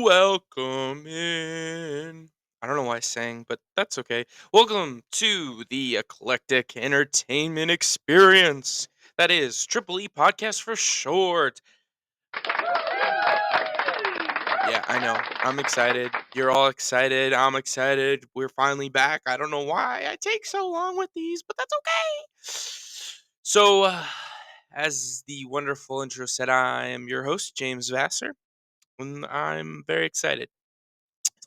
Welcome in. I don't know why I sang, but that's okay. Welcome to the Eclectic Entertainment Experience. That is Triple E Podcast for short. Yeah, I know. I'm excited. You're all excited. I'm excited. We're finally back. I don't know why I take so long with these, but that's okay. As the wonderful intro said, I am your host, James Vassar, and I'm very excited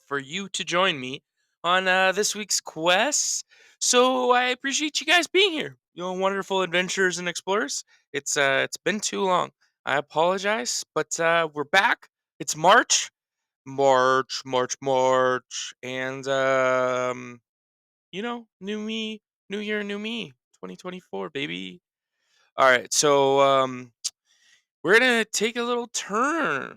for you to join me on this week's quest. So I appreciate you guys being here. You know, wonderful adventurers and explorers. It's been too long. I apologize, but we're back. It's March, and new me, new year, new me, 2024, baby. All right, so we're gonna take a little turn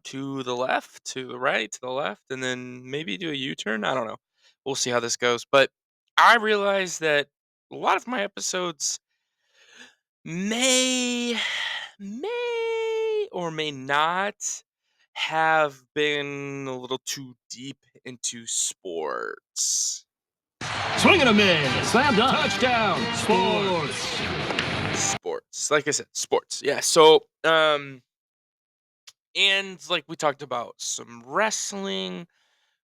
to the left, to the right, to the left, and then maybe do a U-turn. I don't know. We'll see how this goes. But I realize that a lot of my episodes may, may or may not have been a little too deep into sports. Swing and a miss. Slam dunk. Touchdown. Sports. Sports. Like I said, sports. Yeah. So, and like we talked about some wrestling,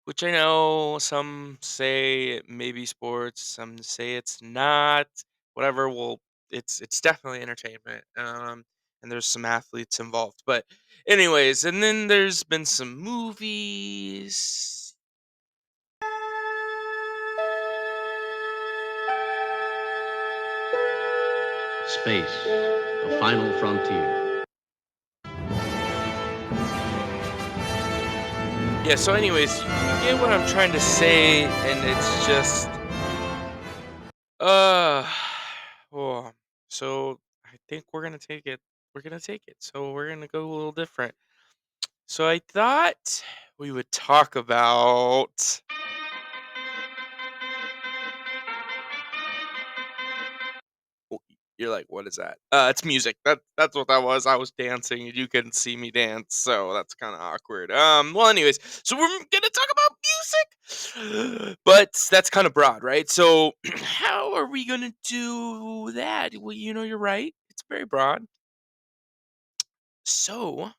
which I know some say it may be sports, some say it's not. Whatever. Well, it's definitely entertainment. And there's some athletes involved. But anyways, and then there's been some movies. Space, the final frontier. Yeah, so anyways, you get what I'm trying to say, and it's just uh oh, so I think we're gonna take it. We're gonna take it. So we're gonna go a little different. So I thought we would talk about. Oh, you're like, what is that? It's music. That's what that was. I was dancing and you couldn't see me dance, so that's kind of awkward. Well, anyways, so we're gonna talk about music, but that's kind of broad, right? So how are we gonna do that? Well, you're right. It's very broad. So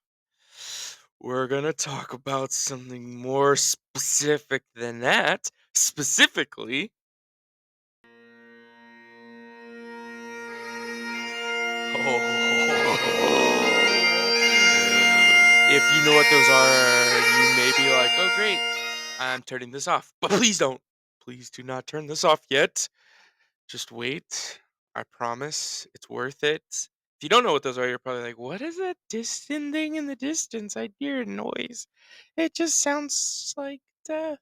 we're gonna talk about something more specific than that. Specifically, if you know what those are, you may be like, "Oh, great, I'm turning this off." But please don't. Please do not turn this off yet. Just wait. I promise it's worth it. If you don't know what those are, you're probably like, "What is that distant thing in the distance? I hear a noise. It just sounds like death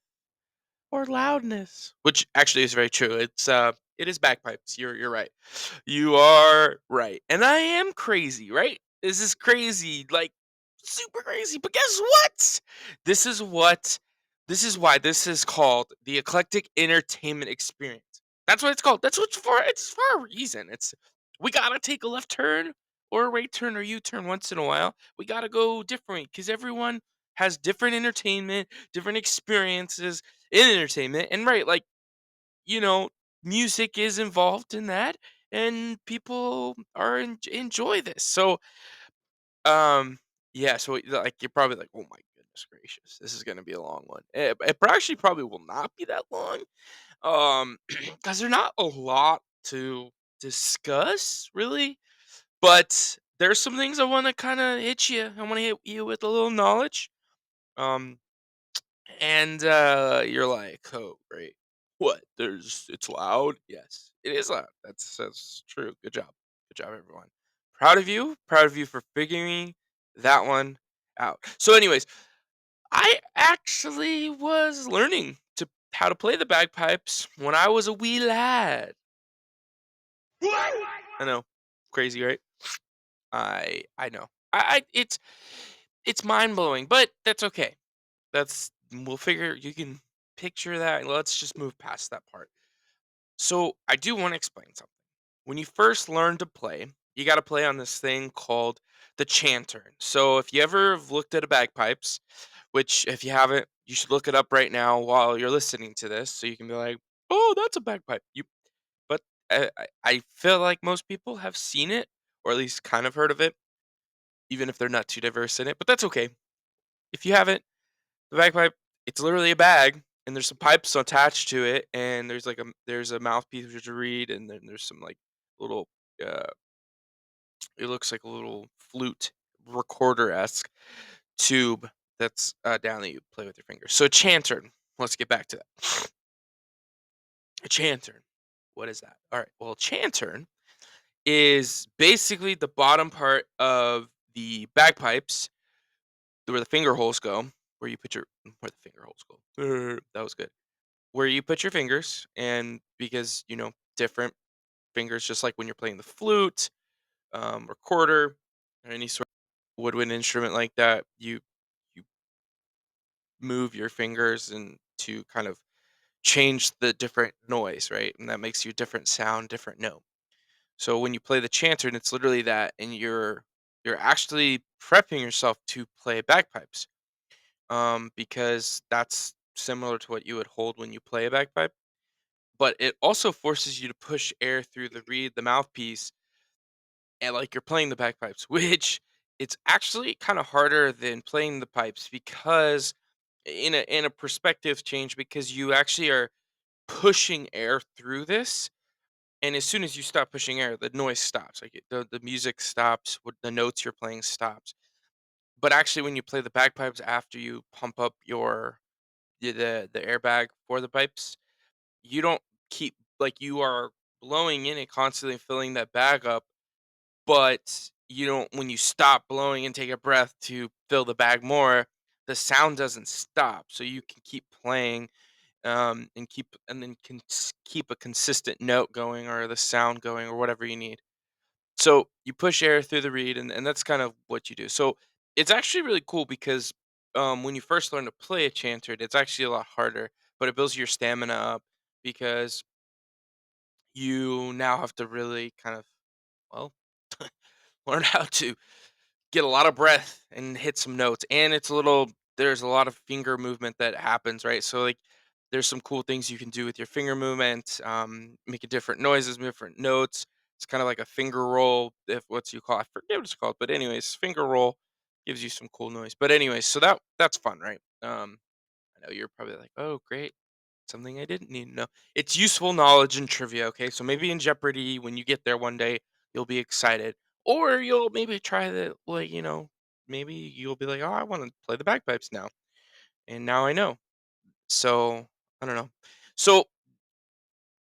or loudness." Which actually is very true. It is bagpipes. You're right. You are right. And I am crazy, right? This is crazy, like super crazy. But guess what? This is what this is why this is called the Eclectic Entertainment Experience. That's what it's called. That's what it's for a reason. It's we gotta take a left turn or a right turn or U-turn once in a while. We gotta go different because everyone has different entertainment, different experiences in entertainment. And right, like, you know, music is involved in that and people enjoy this. So, um yeah, so like you're probably like, "Oh my goodness gracious, this is going to be a long one." It actually probably will not be that long. Cuz there's not a lot to discuss, really, but there's some things I want to kind of hit you. I want to hit you with a little knowledge. Um and you're like, "Oh, great. What? It's loud?" Yes, it is loud. That's true. Good job. Good job, everyone. Proud of you. Proud of you for figuring that one out. So, anyways, I actually was learning to how to play the bagpipes when I was a wee lad. I know, crazy, right? I know. It's mind blowing, but that's okay. We'll figure. You can picture that. Let's just move past that part. So I do want to explain something. When you first learn to play, you got to play on this thing called the chantern. So if you ever have looked at a bagpipes, which if you haven't, you should look it up right now while you're listening to this, so you can be like, "Oh, that's a bagpipe." But I feel like most people have seen it, or at least kind of heard of it, even if they're not too diverse in it. But that's okay. If you haven't, the bagpipe, it's literally a bag, and there's some pipes attached to it, and there's a mouthpiece to read, and then there's some like little uh, it looks like a little flute recorder esque tube that's down that you play with your fingers. So a chantern. Let's get back to that. A chantern. What is that? All right. Well, a chantern is basically the bottom part of the bagpipes where the finger holes go, where the finger holes go. That was good. Where you put your fingers, and because different fingers, just like when you're playing the flute, recorder, or any sort of woodwind instrument like that, you move your fingers and to kind of change the different noise, right? And that makes you a different sound, different note. So when you play the chanter, and it's literally that, and you're actually prepping yourself to play bagpipes, because that's similar to what you would hold when you play a bagpipe. But it also forces you to push air through the reed, the mouthpiece, and like you're playing the bagpipes, which it's actually kind of harder than playing the pipes because in a perspective change, because you actually are pushing air through this, and as soon as you stop pushing air, the noise stops. Like the music stops, what the notes you're playing stops. But actually, when you play the bagpipes after you pump up the airbag for the pipes, you don't keep like you are blowing in and constantly filling that bag up, but you don't when you stop blowing and take a breath to fill the bag more, the sound doesn't stop. So you can keep playing, and then keep a consistent note going or the sound going or whatever you need. So you push air through the reed, and that's kind of what you do. So it's actually really cool because when you first learn to play a chanter, it's actually a lot harder, but it builds your stamina up because you now have to really kind of, well, learn how to get a lot of breath and hit some notes. And there's a lot of finger movement that happens, right? So like there's some cool things you can do with your finger movement, making different noises, different notes. It's kind of like a finger roll, if what's you call, I forget what it's called, but anyways, finger roll gives you some cool noise. But anyways, so that's fun, right? I know you're probably like, oh great, something I didn't need to know. It's useful knowledge and trivia, okay? So maybe in Jeopardy, when you get there one day, you'll be excited. Or you'll maybe try the, like, maybe you'll be like, oh, I want to play the bagpipes now. And now I know. So I don't know. So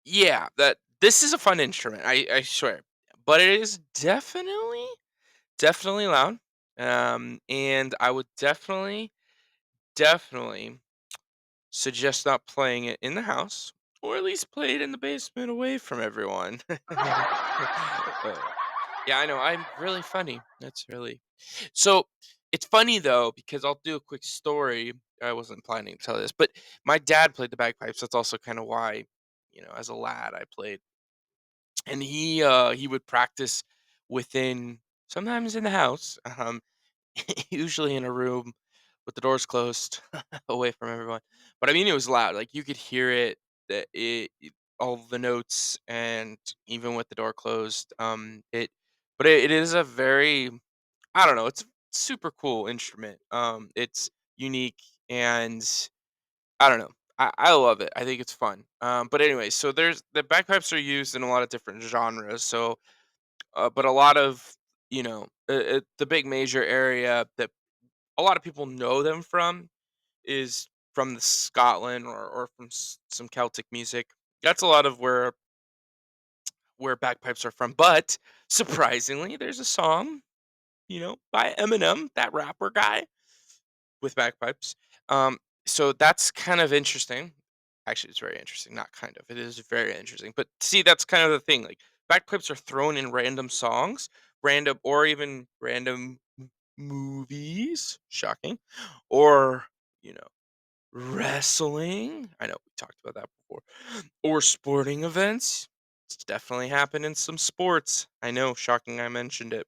yeah, that this is a fun instrument, I swear. But it is definitely loud. And I would definitely suggest not playing it in the house, or at least play it in the basement away from everyone. Uh, yeah, I know. I'm really funny. That's really so. It's funny though because I'll do a quick story. I wasn't planning to tell this, but my dad played the bagpipes. That's also kind of why, as a lad, I played, and he would practice within sometimes in the house, usually in a room with the doors closed, away from everyone. But I mean, it was loud. Like you could hear it, all the notes, and even with the door closed, but it is a very, I don't know, it's a super cool instrument. It's unique, and I don't know. I love it. I think it's fun. But anyway, so there's the bagpipes are used in a lot of different genres. So, but a lot of the big major area that a lot of people know them from is from the Scotland, or from some Celtic music. That's a lot of where bagpipes are from. But surprisingly, there's a song, by Eminem, that rapper guy, with bagpipes. Um, so that's kind of interesting. Actually, it's very interesting. Not kind of. It is very interesting. But see, that's kind of the thing. Like bagpipes are thrown in random songs, random or even random movies. Shocking. Or you know wrestling. I know we talked about that before. Or sporting events. It's definitely happened in some sports. I know, shocking I mentioned it.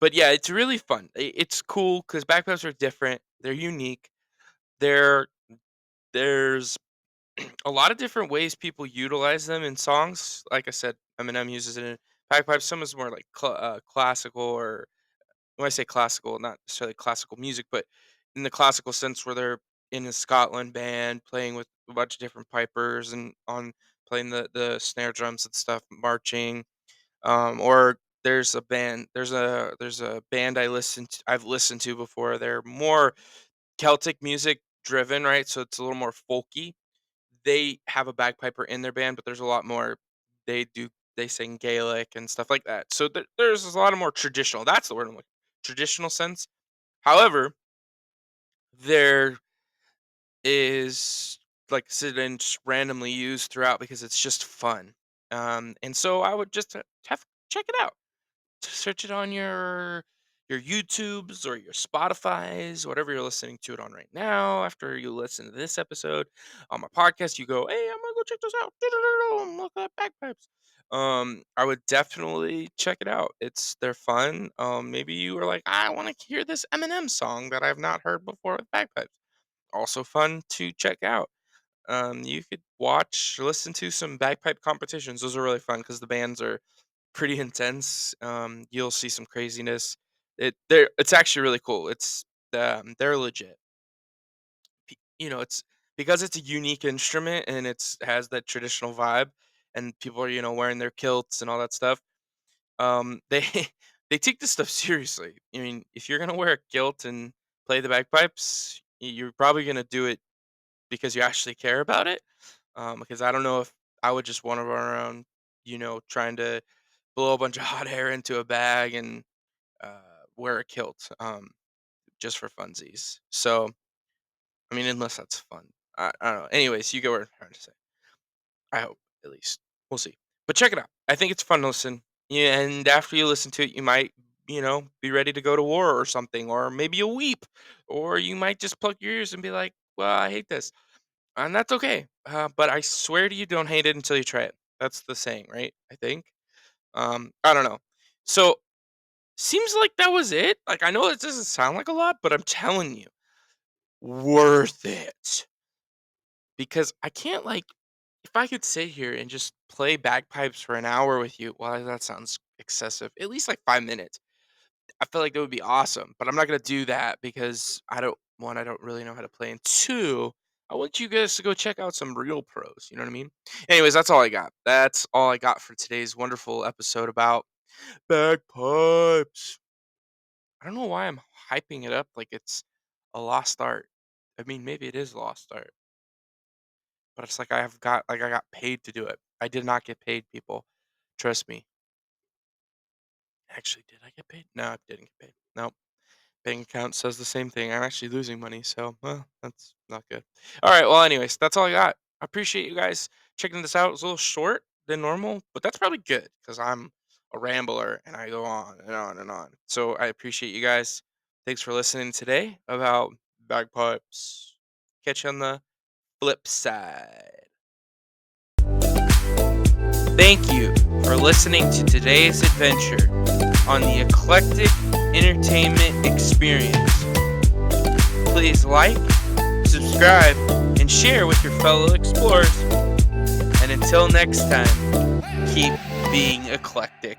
But yeah, it's really fun. It's cool because bagpipes are different. They're unique. There, there's a lot of different ways people utilize them in songs. Like I said, Eminem uses it in bagpipes. Some is more like classical, or when I say classical, not necessarily classical music, but in the classical sense, where they're in a Scotland band playing with a bunch of different pipers and on playing the snare drums and stuff, marching. Or there's a band I've listened to before. They're more Celtic music driven, right? So it's a little more folky. They have a bagpiper in their band, but there's a lot more. They do they sing Gaelic and stuff like that. So there's a lot of more traditional. That's the word I'm looking. Traditional sense. However, there is, like I said, and just randomly used throughout because it's just fun. And so I would just have check it out. Search it on your YouTubes or your Spotify's, whatever you're listening to it on right now. After you listen to this episode on my podcast, you go, "Hey, I'm gonna go check this out. Look at bagpipes." I would definitely check it out. They're fun. Maybe you were like, "I want to hear this Eminem song that I've not heard before with bagpipes." Also fun to check out. You could watch, listen to some bagpipe competitions. Those are really fun because the bands are pretty intense. You'll see some craziness. It's actually really cool. They're legit. It's because it's a unique instrument and it's has that traditional vibe, and people are wearing their kilts and all that stuff. They they take this stuff seriously. I mean, if you're gonna wear a kilt and play the bagpipes, you're probably gonna do it because you actually care about it. Because I don't know if I would just want to run around, trying to blow a bunch of hot air into a bag and wear a kilt, just for funsies. So, I mean, unless that's fun. I don't know. Anyways, you get what I'm trying to say. I hope, at least. We'll see. But check it out. I think it's fun to listen. Yeah, and after you listen to it, you might, be ready to go to war or something, or maybe you'll weep, or you might just plug your ears and be like, well, I hate this. And that's okay. But I swear to you, don't hate it until you try it. That's the saying, right? I think. I don't know. So, seems like that was it. Like, I know it doesn't sound like a lot, but I'm telling you, worth it. Because I can't, like, if I could sit here and just play bagpipes for an hour with you, well, that sounds excessive. At least like 5 minutes. I feel like that would be awesome, but I'm not gonna do that because I don't really know how to play, and two, I want you guys to go check out some real pros. You know what I mean? Anyways, that's all I got. That's all I got for today's wonderful episode about bagpipes. I don't know why I'm hyping it up like it's a lost art. I mean, maybe it is a lost art, but it's like I got paid to do it. I did not get paid, people. Trust me. Actually, did I get paid? No, I didn't get paid. No. Bank account says the same thing. I'm actually losing money, so well, that's not good. All right. Well, anyways, that's all I got. I appreciate you guys checking this out. It was a little short than normal, but that's probably good because I'm a rambler and I go on and on and on. So I appreciate you guys. Thanks for listening today about bagpipes. Catch you on the flip side. Thank you for listening to today's adventure on the Eclectic Entertainment Experience. Please like, subscribe, and share with your fellow explorers. And until next time, keep being eclectic.